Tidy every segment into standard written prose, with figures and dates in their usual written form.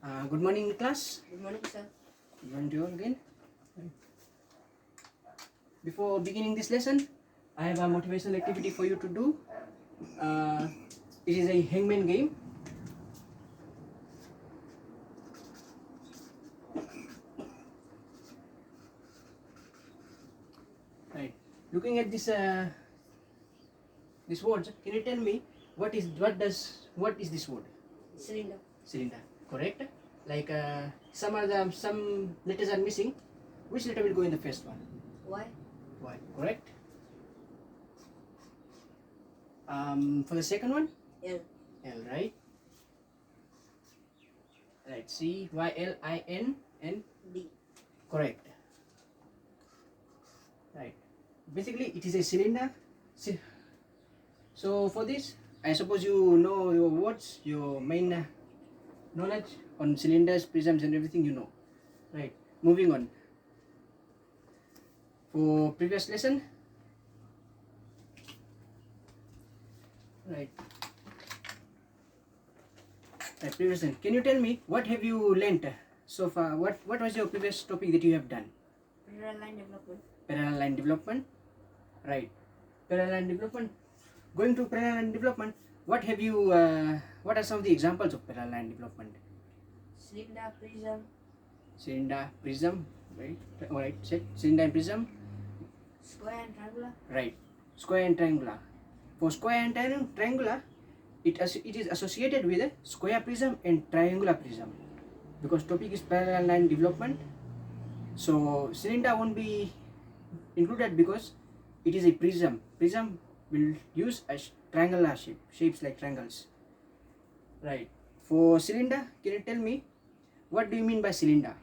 Good morning, class. Good morning, sir. Good morning to you all again. Before beginning this lesson, I have a motivational activity for you to do. It is a hangman game. Right. Looking at this words, can you tell me what is this word? Cylinder. Cylinder. Correct. Like some letters are missing. Which letter will go in the first one? Y. Y. Correct. For the second one? L. L, right? Right. C Y L I N and D. correct. Right. Basically, it is a cylinder. So for this, I suppose you know your words, your main knowledge on cylinders, prisms, and everything you know. Right. Moving on. For previous lesson. Right. Previous lesson. Can you tell me what have you learnt so far? What was your previous topic that you have done? Parallel line development. Parallel line development. Right. Parallel line development. Going to parallel line development, what have you? What are some of the examples of parallel line development? Cylinder, prism. Cylinder, prism. Right. Alright. Cylinder and prism. Square and triangular. Right. Square and triangular. For square and triangular, it is associated with a square prism and triangular prism, because topic is parallel line development. So cylinder won't be included because it is a prism. Prism will use a triangular shapes like triangles. Right. For cylinder, can you tell me what do you mean by cylinder?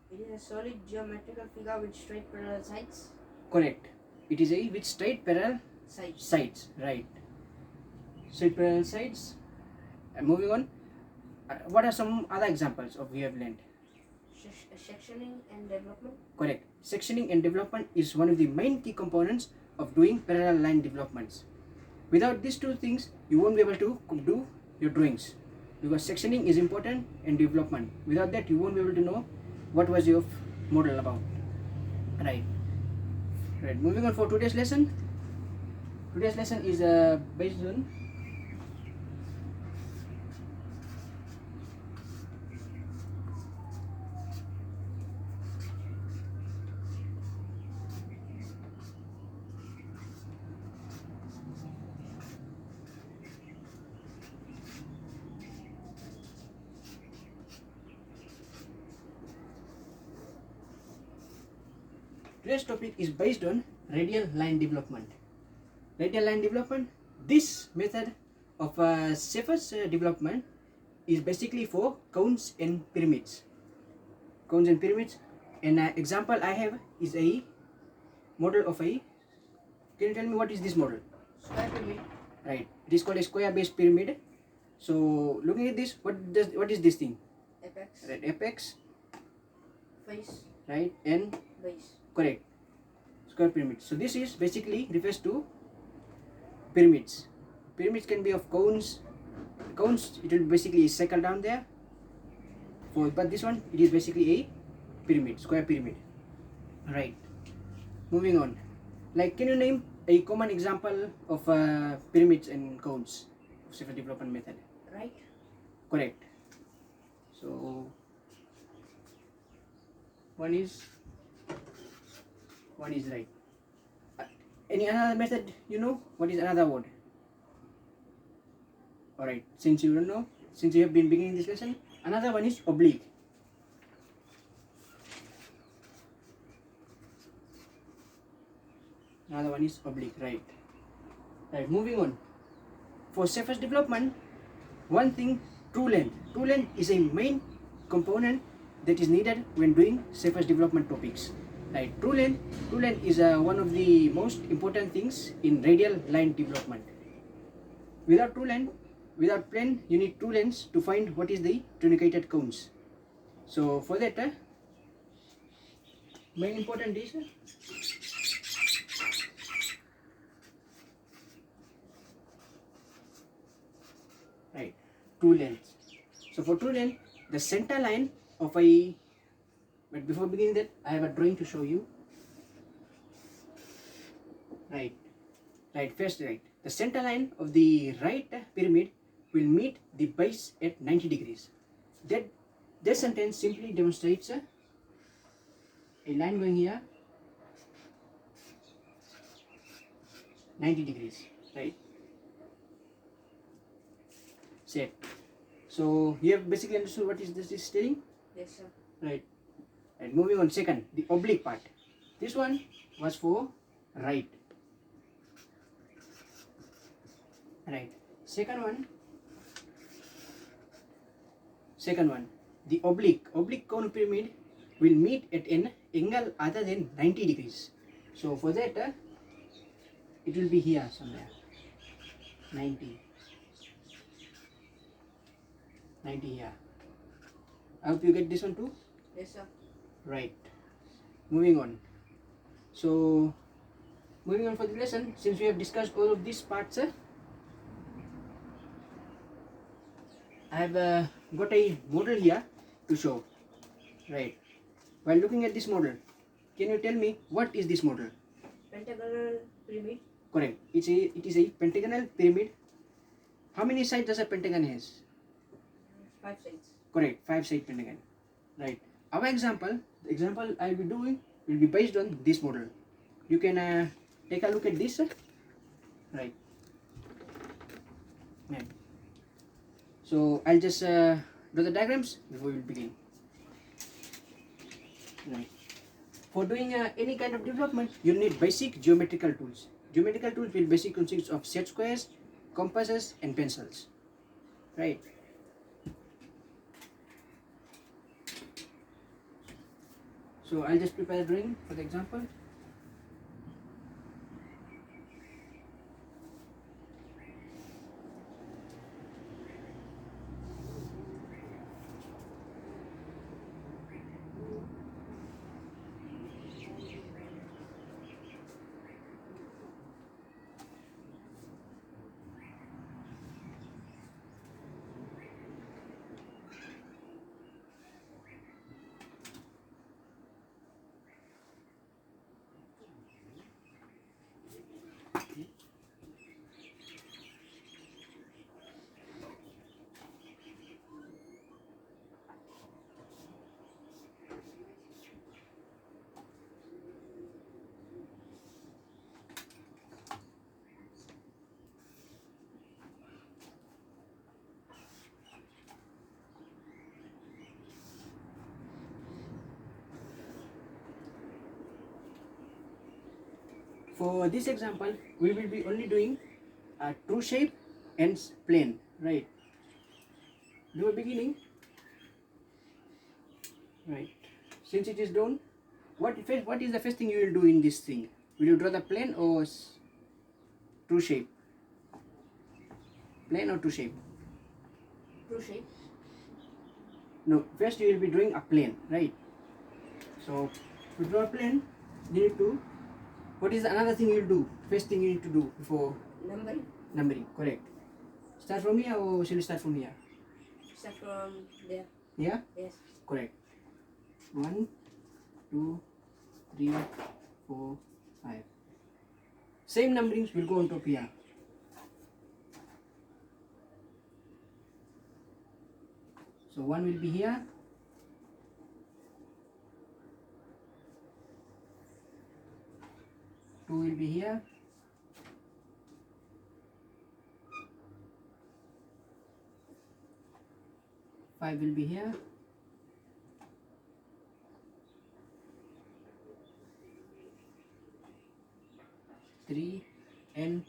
It is a solid geometrical figure with straight parallel sides. Correct. It is a with straight parallel sides. Right. Straight parallel sides. And moving on. What are some other examples of we have learned? Sectioning and development. Correct. Sectioning and development is one of the main key components of doing parallel line developments. Without these two things, you won't be able to do your drawings, because sectioning is important and development. Without that, you won't be able to know what was your model about. Right. Right. Moving on for today's lesson. Today's lesson is based on today's topic is based on radial line development. Radial line development, this method of surface development is basically for cones and pyramids. Cones and pyramids. An example I have is a model of a. Can you tell me what is this model? Square pyramid. Right. It is called a square-based pyramid. So looking at this, what is this thing? Apex. Right. Apex. Face. Right. And Base. correct. Square pyramid. So this is basically refers to pyramids. Pyramids can be of cones. Cones, it will basically circle down there. But this one, it is basically a pyramid, square pyramid. Right. Moving on. Like, can you name a common example of pyramids and cones of surface development method? Right. Correct. So one is right. Any another method you know? What is another word? Alright, since you don't know, since you have been beginning this lesson, another one is oblique. Another one is oblique, right. Right, moving on. For surface development, one thing, true length. True length is a main component that is needed when doing surface development topics. Right, true length is one of the most important things in radial line development. Without true length, without plane, you need true lengths to find what is the truncated cones. So for that, main important is right, true length. So for true length, the center line of a, but before beginning that, I have a drawing to show you. Right, first right. The center line of the right pyramid will meet the base at 90 degrees. That sentence simply demonstrates a line going here 90 degrees, right? Set. So you have basically understood what is this is telling? Yes, sir. Right. And moving on, second, the oblique part. This one was for right. Right. Second one, the oblique cone pyramid will meet at an angle other than 90 degrees. So for that, it will be here somewhere. 90 here. I hope you get this one too. Yes, sir. Right. Moving on. So moving on for the lesson, since we have discussed all of these parts, I have got a model here to show. Right. While looking at this model, can you tell me what is this model? Pentagonal pyramid. Correct. It is a pentagonal pyramid. How many sides does a pentagon has? 5 sides. Correct. 5-side pentagon. Right. Our example, the example I will be doing will be based on this model. You can take a look at this. Right. Yeah. So I'll just draw the diagrams before we will begin. Right. For doing any kind of development, you need basic geometrical tools. Geometrical tools will basically consist of set squares, compasses, and pencils. Right. So I'll just prepare a drawing for the example. For this example, we will be only doing a true shape and plane, right? Do a beginning, right? Since it is done, what is the first thing you will do in this thing? Will you draw the plane or true shape? Plane or true shape? True shape. No, first you will be drawing a plane, right? So to draw a plane, you need to. What is another thing you will do? First thing you need to do before numbering, correct. Start from here or shall we start from here? Start from there. Yeah? Yes. Correct. 1, 2, 3, 4, 5. Same numberings will go on top here. So 1 will be here. 2 will be here. 5 will be here. 3 and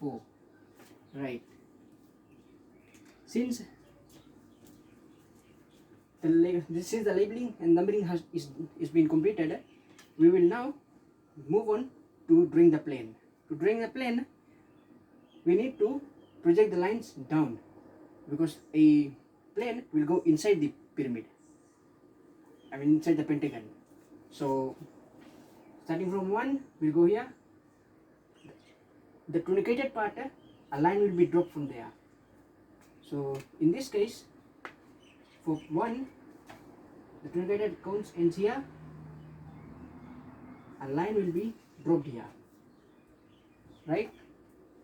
4. Right. Since the labeling and numbering is been completed, we will now move on to drawing the plane. To drawing the plane, we need to project the lines down, because a plane will go inside the pyramid. I mean inside the pentagon. So starting from 1, we'll go here. The truncated part, a line will be dropped from there. So in this case, for 1, the truncated cones ends here, a line will be dropped here, right?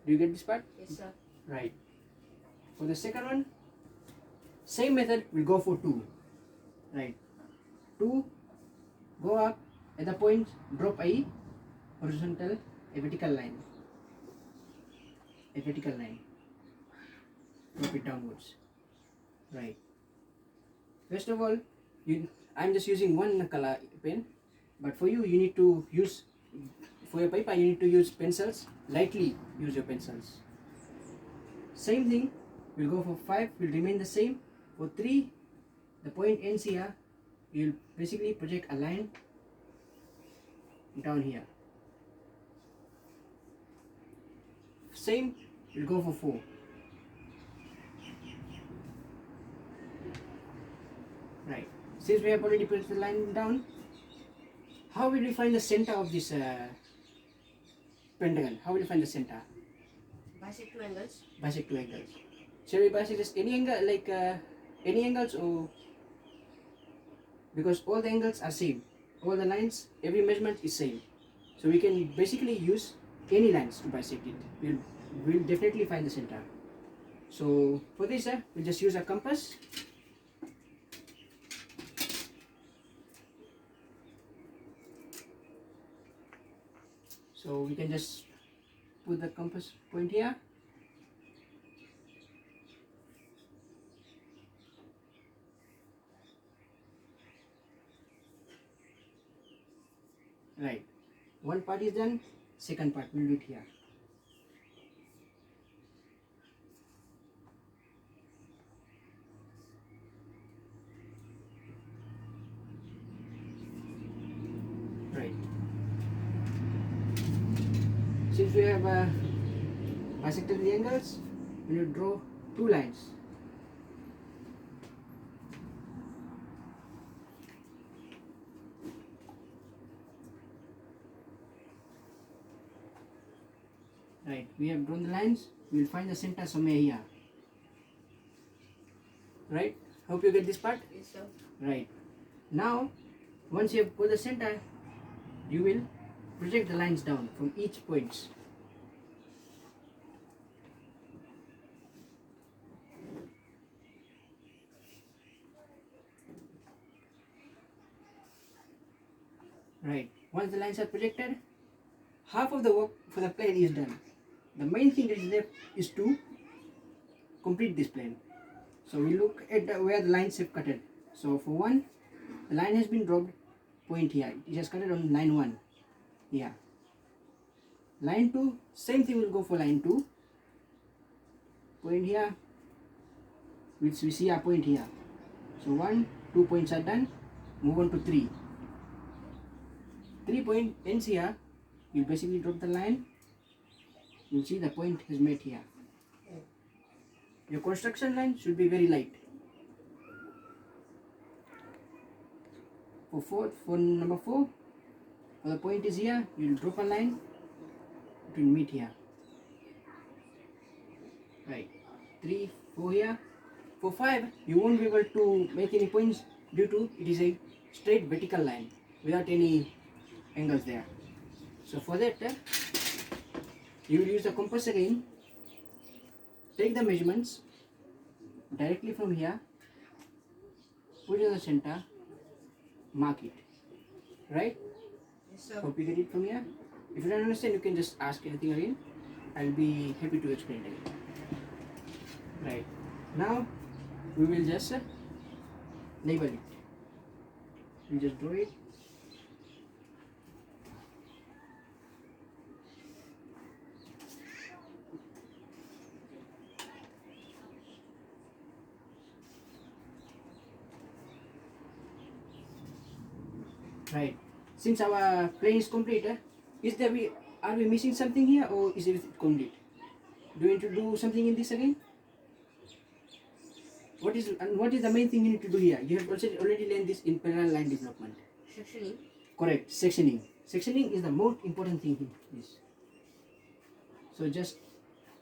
Do you get this part? Yes, sir. Right. For the second one, same method will go for 2, right? 2, go up at the point, drop a horizontal, a vertical line, drop it downwards, right? First of all, I'm just using one color pen, but for you, you need to use, for your paper, you need to use pencils, lightly use your pencils. Same thing, we'll go for 5, will remain the same. For 3, the point ends here, you'll basically project a line down here. Same, we'll go for 4. Right. Since we have already put the line down, how will we find the center of this pentagon? How will we find the center? Bisect 2 angles. Bisect 2 angles. Shall we bisect just any angle, like any angles, or because all the angles are same, all the lines, every measurement is same, so we can basically use any lines to bisect it. We'll definitely find the center. So for this, we'll just use a compass. So we can just put the compass point here. Right. One part is done, second part we'll do it here. Right. Since we have bisected the angles, we will draw 2 lines. Right, we have drawn the lines, we will find the center somewhere here. Right, hope you get this part. Yes, sir. Right, now once you have put the center, you will project the lines down from each point. Right, once the lines are projected, half of the work for the plane is done. The main thing that is left is to complete this plane. So we look at where the lines have cutted. So for 1, the line has been dropped, point here. It has cutted on line 1 here. Line 2, same thing will go for line 2. Point here, which we see a point here. So 1, 2 points are done. Move on to 3. 3 point ends here. You basically drop the line. You'll see the point is made here. Your construction line should be very light. For number 4, for the point is here, you'll drop a line. It will meet here. Right. 3, 4 here. For 5, you won't be able to make any points due to it is a straight vertical line without any angles there. So for that, you will use the compass again. Take the measurements directly from here, put it in the center, mark it. Right? Yes, sir. Hope you get it from here. If you don't understand, you can just ask anything again. I'll be happy to explain it again. Right. Now we will just label it. We just draw it. Right. Since our plane is complete, are we missing something here, or is it complete? Do you need to do something in this again? What is the main thing you need to do here? You have already learned this in parallel line development. Sectioning. Correct. Sectioning. Sectioning is the most important thing in this. So just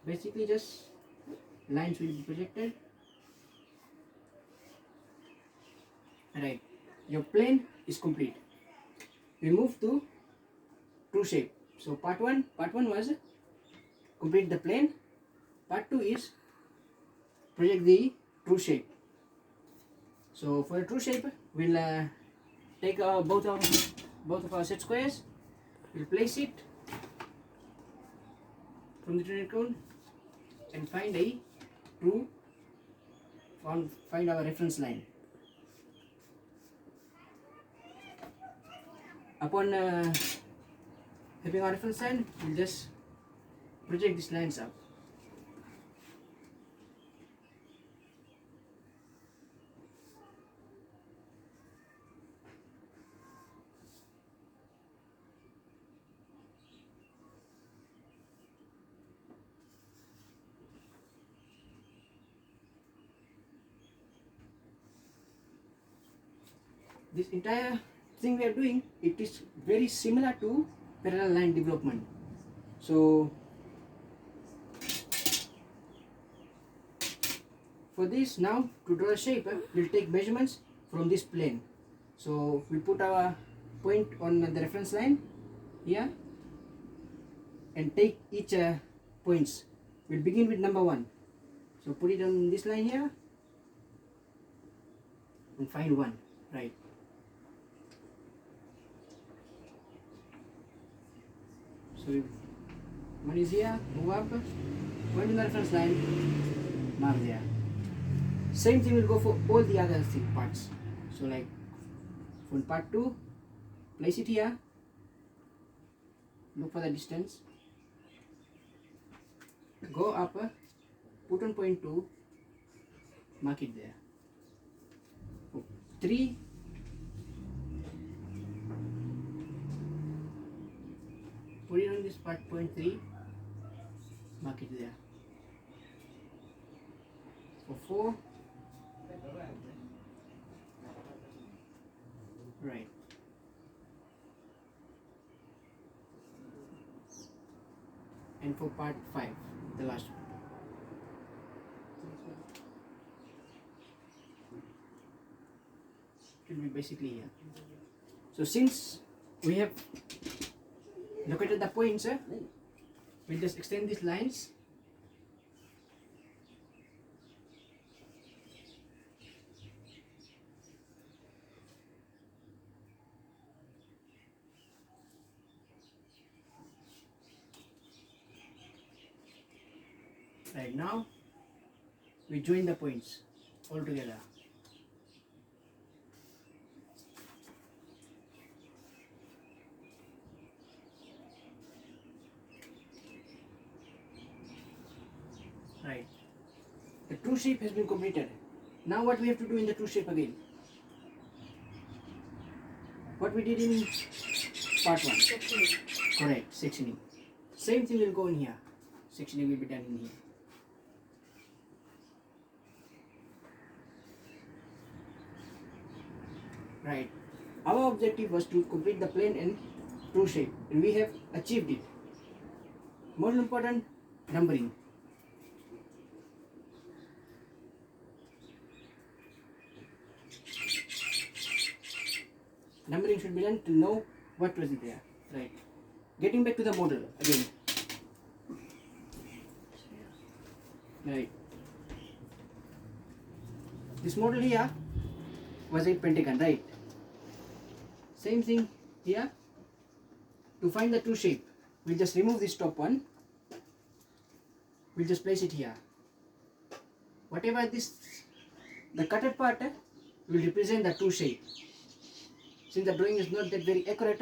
basically just lines will be projected Right, your plane is complete. We move to true shape. So part one was complete the plane. Part 2 is project the true shape. So for the true shape, we'll take both of our set squares. We'll place it from the true cone and find a true. Find our reference line. Upon having our reference line, we'll just project these lines up. This entire thing we are doing, it is very similar to parallel line development. So for this, now to draw a shape, we'll take measurements from this plane. So we put our point on the reference line here and take each points. We'll begin with number 1. So put it on this line here and find 1. Right. So 1 is here, move up, point in the reference line, mark there. Same thing will go for all the other parts. So like for part 2, place it here, look for the distance, go up, put on point 2, mark it there. 3, put it on this part, point 3, mark it there. For 4, right. And for part 5, the last one. It will be basically here. So since we have located the points, we'll just extend these lines. Right, now we join the points all together. Right, the true shape has been completed. Now what we have to do in the true shape again? What we did in part 1? Sectioning. Correct, sectioning. Same thing will go in here. Sectioning will be done in here. Right. Our objective was to complete the plane and true shape, and we have achieved it. Most important, numbering. Numbering should be done to know what was there. Right. Getting back to the model again. Right. This model here was a pentagon, right? Same thing here. To find the true shape, we'll just remove this top one. We'll just place it here. Whatever the cutted part will represent the true shape. Since the drawing is not that very accurate,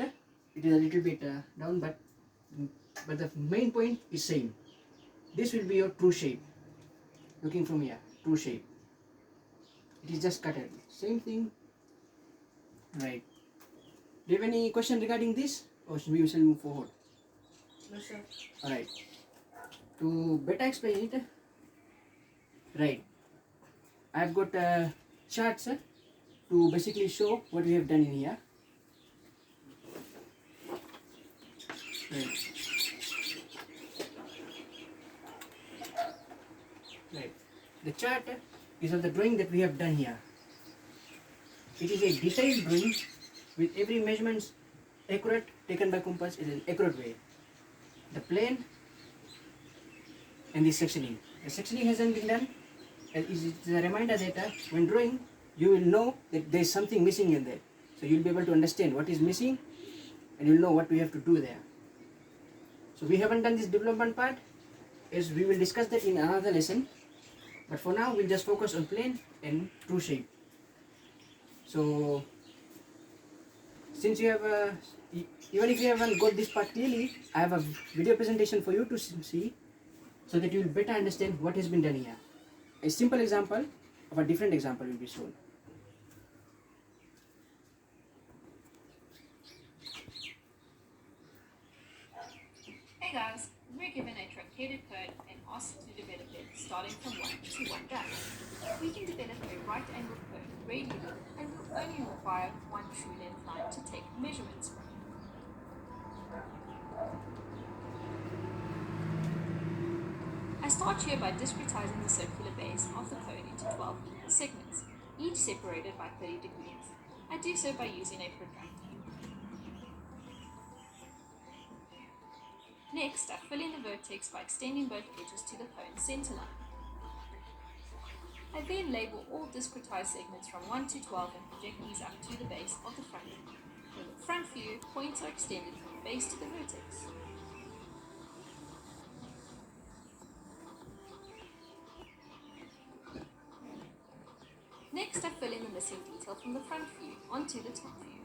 it is a little bit down, but the main point is same. This will be your true shape. Looking from here, true shape. It is just cutted. Same thing. Right. Do you have any question regarding this, or should we shall move forward? No, sir. Alright. To better explain it, right, I've got charts to basically show what we have done in here. Right. Right. The chart is of the drawing that we have done here. It is a detailed drawing with every measurement accurate, taken by compass in an accurate way. The plane and the sectioning. The sectioning hasn't been done. And it is a reminder that when drawing, you will know that there is something missing in there. So you'll be able to understand what is missing, and you'll know what we have to do there. So we haven't done this development part, as we will discuss that in another lesson. But for now, we'll just focus on plane and true shape. So since you have even if you haven't got this part clearly, I have a video presentation for you to see, so that you will better understand what has been done here. A simple example of a different example will be shown. Hey guys, we're given a truncated code and asked to develop it starting from 1 to 1 dash. We can develop a right angled code radial and will only require one true length line to take measurements from. I start here by discretizing the circular base of the cone into 12 equal segments, each separated by 30 degrees. I do so by using a protractor. Next, I fill in the vertex by extending both edges to the cone center line. I then label all discretized segments from 1 to 12 and project these up to the base of the front. In the front view, points are extended from the base to the vertex. Next, I fill in the missing detail from the front view onto the top view.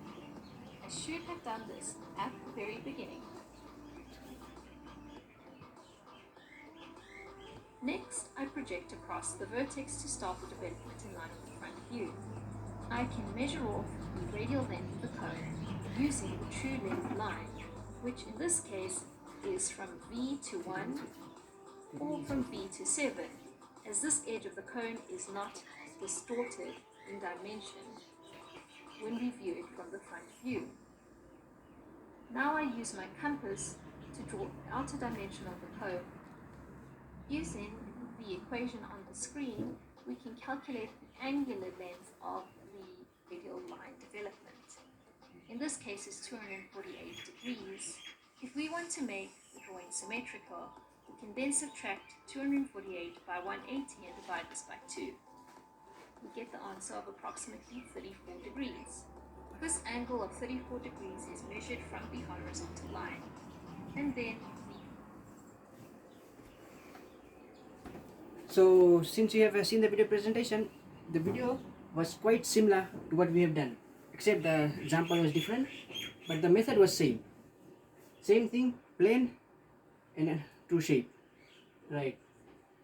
I should have done this at the very beginning. Next, I project across the vertex to start the development in line with the front view. I can measure off the radial length of the cone using the true length line, which in this case is from V to 1 or from V to 7, as this edge of the cone is not distorted in dimension when we view it from the front view. Now I use my compass to draw the outer dimension of the cone. Using the equation on the screen, we can calculate the angular length of the radial line development. In this case, it's 248 degrees. If we want to make the drawing symmetrical, we can then subtract 248 by 180 and divide this by 2. We get the answer of approximately 34 degrees. This angle of 34 degrees is measured from the horizontal line, and then So since you have seen the video presentation, the video was quite similar to what we have done, except the example was different, but the method was same. Same thing, plane and true shape. Right.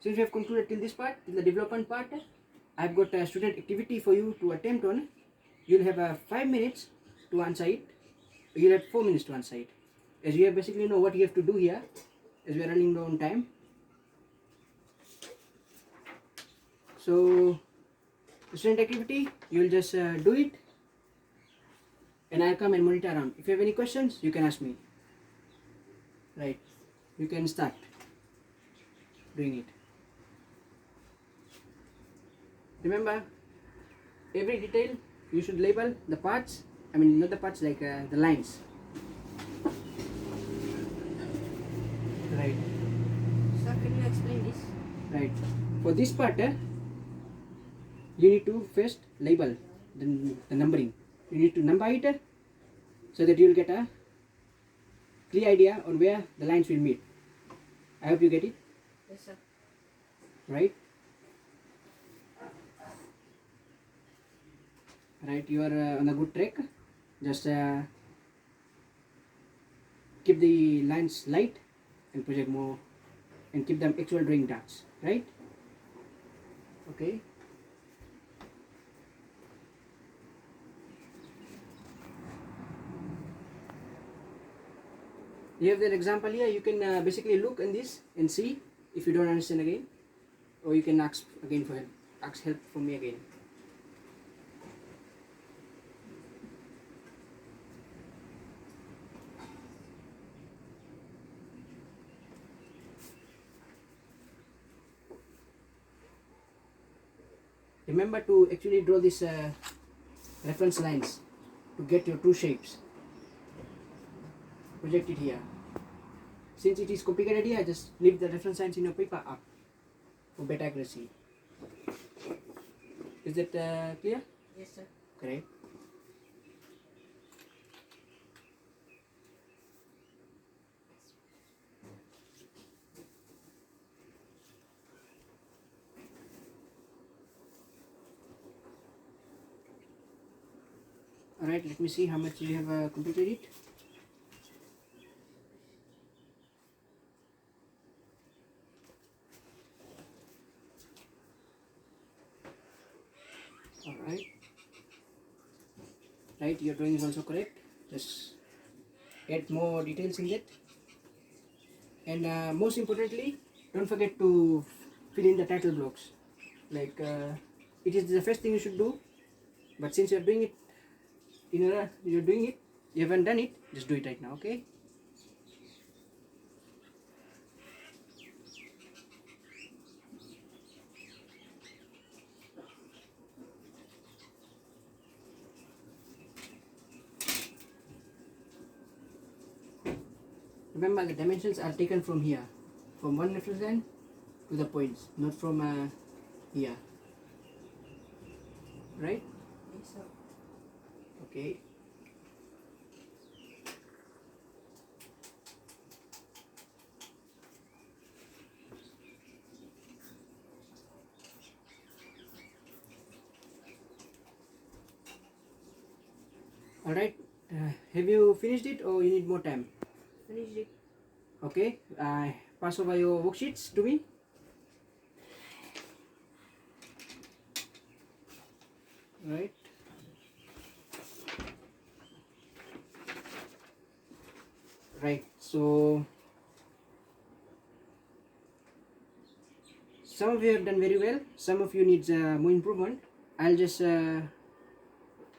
Since we have concluded till this part, till the development part, I've got a student activity for you to attempt on. You'll have 5 minutes to answer it. You'll have 4 minutes to answer it. As you have basically know what you have to do here, as we are running low on time. So, the student activity, you will just do it, and I'll come and monitor around. If you have any questions, you can ask me. Right, you can start doing it. Remember, every detail you should label the parts, I mean not the parts, like the lines. Right. Sir, can you explain this? Right. For this part, you need to first label the numbering. You need to number it so that you will get a clear idea on where the lines will meet. I hope you get it. Yes, sir. Right? Right, you are on a good track. Just keep the lines light and project more, and keep them actual drawing dots. Right? Okay. You have that example here. You can basically look in this and see if you don't understand again, or you can ask again for help. Ask help from me again. Remember to actually draw this reference lines to get your true shapes. Project it here. Since it is complicated here, just leave the reference lines in your paper up for better accuracy. Is that clear? Yes, sir. Correct. Alright, let me see how much you have completed it. Alright. Right, your drawing is also correct. Just add more details in that. And most importantly, don't forget to fill in the title blocks. Like it is the first thing you should do, but since you're doing it, you haven't done it, just do it right now, okay? Remember, the dimensions are taken from here, from one reference line to the points, not from here. Right? Yes, sir. Okay. Alright. Have you finished it or you need more time? Finished it. Okay. Pass over your worksheets to me. Right. Right. So some of you have done very well. Some of you needs more improvement. I'll just show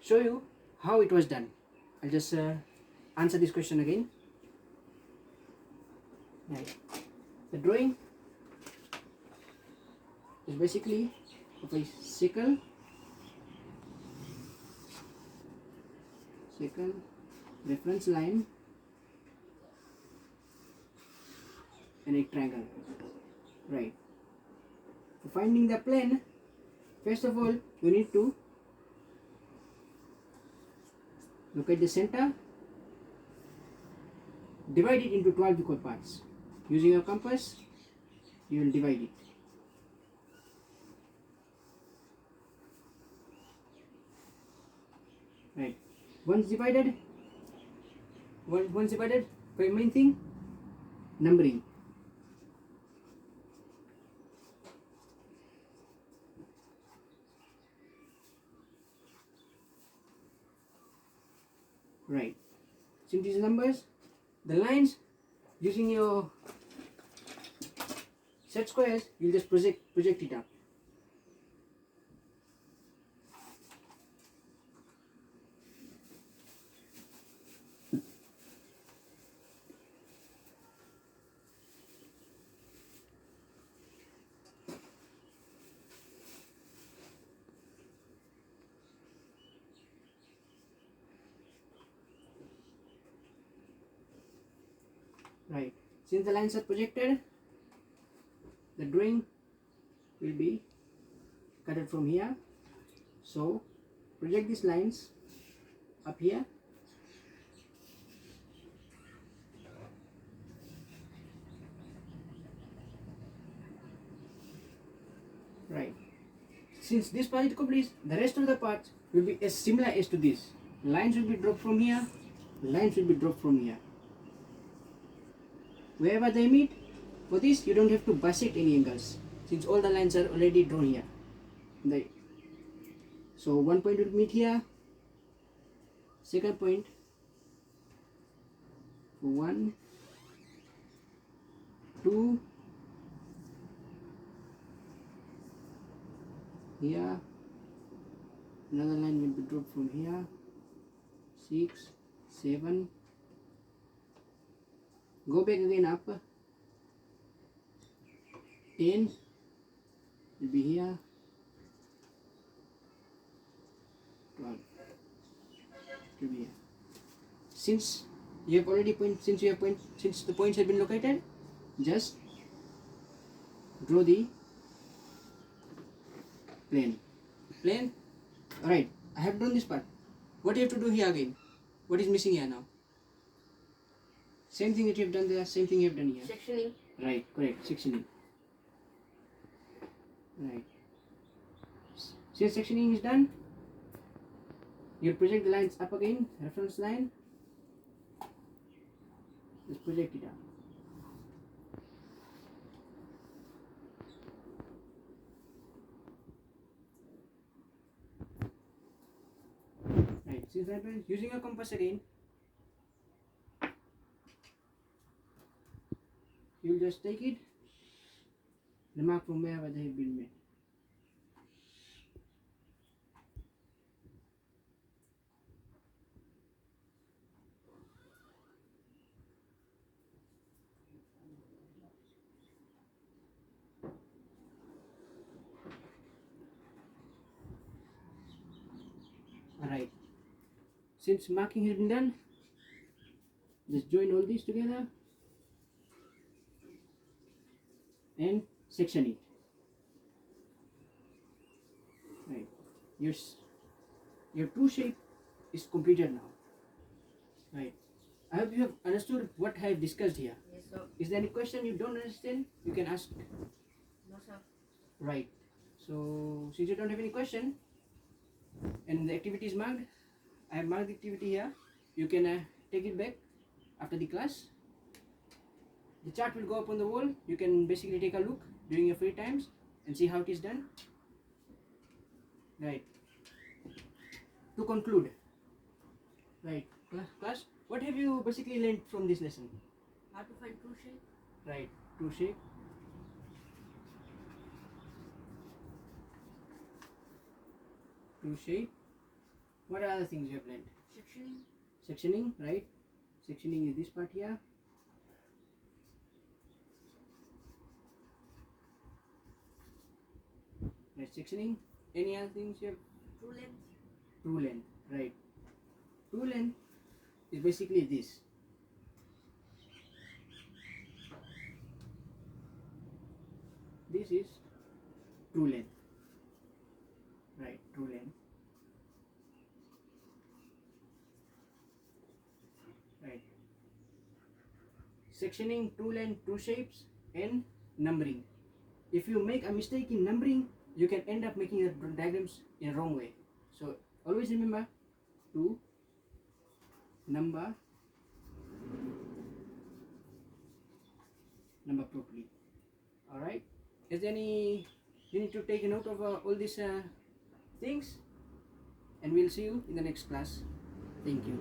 you how it was done. I'll just answer this question again. Right. The drawing is basically of a circle, reference line, and a triangle. Right. For finding the plane, first of all, you need to look at the center, divide it into 12 equal parts. Using your compass, you will divide it. Right. Once divided, main thing, numbering. Right. Since these numbers, the lines, using your set squares, you'll just project it up. Right. Since the lines are projected, the drawing will be cut from here. So project these lines up here. Right. Since this part is complete, the rest of the parts will be as similar as to this. Lines will be dropped from here, lines will be dropped from here. Wherever they meet, for this you don't have to bisect any angles, since all the lines are already drawn here. So one point will meet here, second point, 1, 2, here, another line will be dropped from here, 6, 7, go back again up, 10 will be here, 12. to be here. Since you have already since the points have been located, just draw the plane. Alright, I have done this part. What do you have to do here again? What is missing here now? Same thing that you have done there, same thing you have done here. Sectioning. Right, correct, sectioning. Right. Since sectioning is done, you project the lines up again, reference line. Just project it up. Right, since that one, using a compass again, you'll just take it, the mark from wherever they have been made. Alright, since marking has been done, just join all these together and section it. Right, your true shape is completed now. Right, I hope you have understood what I have discussed here. Yes, sir. Is there any question you don't understand? You can ask. No, sir. Right, so since you don't have any question and the activity is marked, I have marked the activity here. You can take it back after the class. The chart will go up on the wall. You can basically take a look during your free times and see how it is done. Right. To conclude, right, class, what have you basically learned from this lesson? How to find true shape? Right, true shape. True shape. What are other things you have learned? Sectioning. Sectioning, right? Sectioning is this part here. Right, sectioning. Any other things you have? True length. True length, right? True length is basically this. This is true length, right? True length, right? Sectioning, true length, true shapes, and numbering. If you make a mistake in numbering, you can end up making the diagrams in a wrong way. So always remember to number properly. All right. Is there any? You need to take a note of all these things, and we'll see you in the next class. Thank you.